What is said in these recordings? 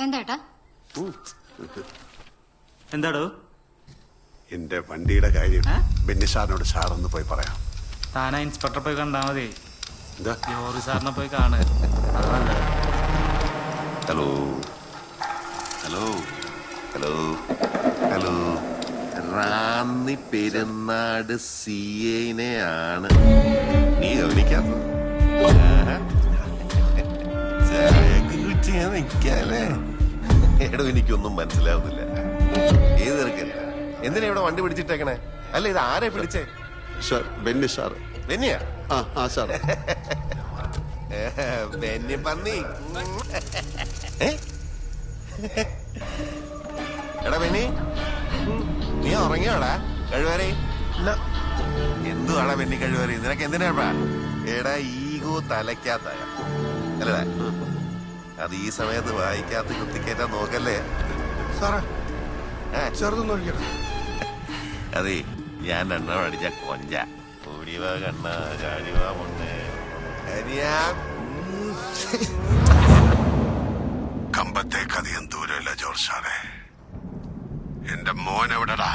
എന്താ എന്താടോ? എന്റെ വണ്ടിയുടെ കാര്യം ബെന്നി സാറിനോട് സാറൊന്ന് പോയി പറയാം. താനാ ഇൻസ്പെക്ടറെ പോയി കണ്ടാ മതി. എന്താ? ജോറി സാറിനെ പോയി കാണ്. Hello hello hello hello Ranni Perunad CA ആണ് നീ ഗവനിക്കാത്തത്. നിൽക്കാല്ലേ എടോ, എനിക്കൊന്നും മനസ്സിലാവുന്നില്ല. ഏത് തിരക്കല്ല, എന്തിനാ ഇവിടെ വണ്ടി പിടിച്ചിട്ടേക്കണേ? അല്ല, ഇത് ആരെ പിടിച്ചേ? Sir, Benny sir. ബെന്നിയാ? ആ സാർ. ബെന്നി പന്നി. എടാ ബെന്നി, നീ ഉറങ്ങിയോടാ? കഴിവേറി എന്തുവാടാ ബെന്നി കഴിവേറി? നിനക്ക് എന്തിനാ? എടാ, ഈഗോ തലയ്ക്കാത്തായ അല്ലേ? അത് ഈ സമയത്ത് വായിക്കാത്ത കുത്തിക്കേറ്റാൻ നോക്കല്ലേ സാറേ. ചെറുതൊന്നും ഒഴിക്കണം. അതെ, ഞാൻ എണ്ണ അടിച്ച കൊഞ്ച ഓടിവ കണ്ണ കാണിവ മുന്നേ കമ്പത്തേക്ക് അധികം ദൂരമില്ല ജോർജ് സാറേ. എന്റെ മോൻ എവിടെടാ?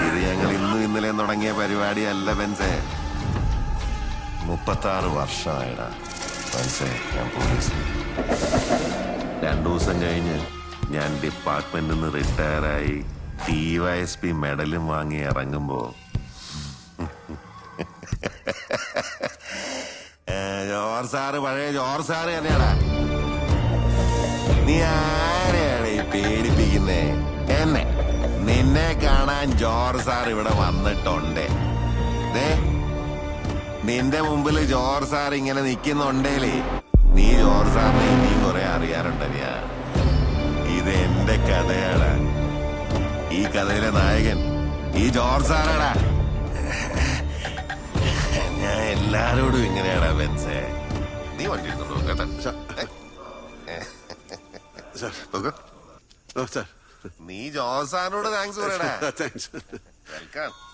ഇത് ഞങ്ങൾ ഇന്നും ഇന്നലെ തുടങ്ങിയ പരിപാടിയല്ല ബെൻസേ. 36 വർഷമായിടാ ബെൻസേ ഞാൻ പോലീസിൽ. 2 ദിവസം കഴിഞ്ഞ് ഞാൻ ഡിപ്പാർട്ട്മെന്റിൽ നിന്ന് റിട്ടയറായി DYSP മെഡലും വാങ്ങി ഇറങ്ങുമ്പോ ജോർജ് സാറ് പഴയ ജോർജ് സാറ് തന്നെയാടാ. നീ ആരെയാണ് ഈ പേടിപ്പിക്കുന്നേ? എന്നെ നിന്നെ കാണാൻ ജോർജ് സാർ ഇവിടെ വന്നിട്ടുണ്ട്. നിന്റെ മുമ്പിൽ ജോർജ് സാർ ഇങ്ങനെ നിൽക്കുന്നുണ്ടേലേ നീ ജോർജ് സാറിനെ ഇനിയും കുറെ അറിയാറുണ്ട്. ഇത് എന്റെ കഥയാടാ. ഈ കഥയിലെ നായകൻ ഈ ജോർജ് സാറാടാ. ഞാൻ എല്ലാരോടും ഇങ്ങനെയാടാ ബെൻസേ. നീ വണ്ടി എടുത്തോളൂ കേട്ടോ. നീ ജോർജ് സാറിനോട് താങ്ക്സ് പറയടാ. താങ്ക്സ്. വെൽക്കം.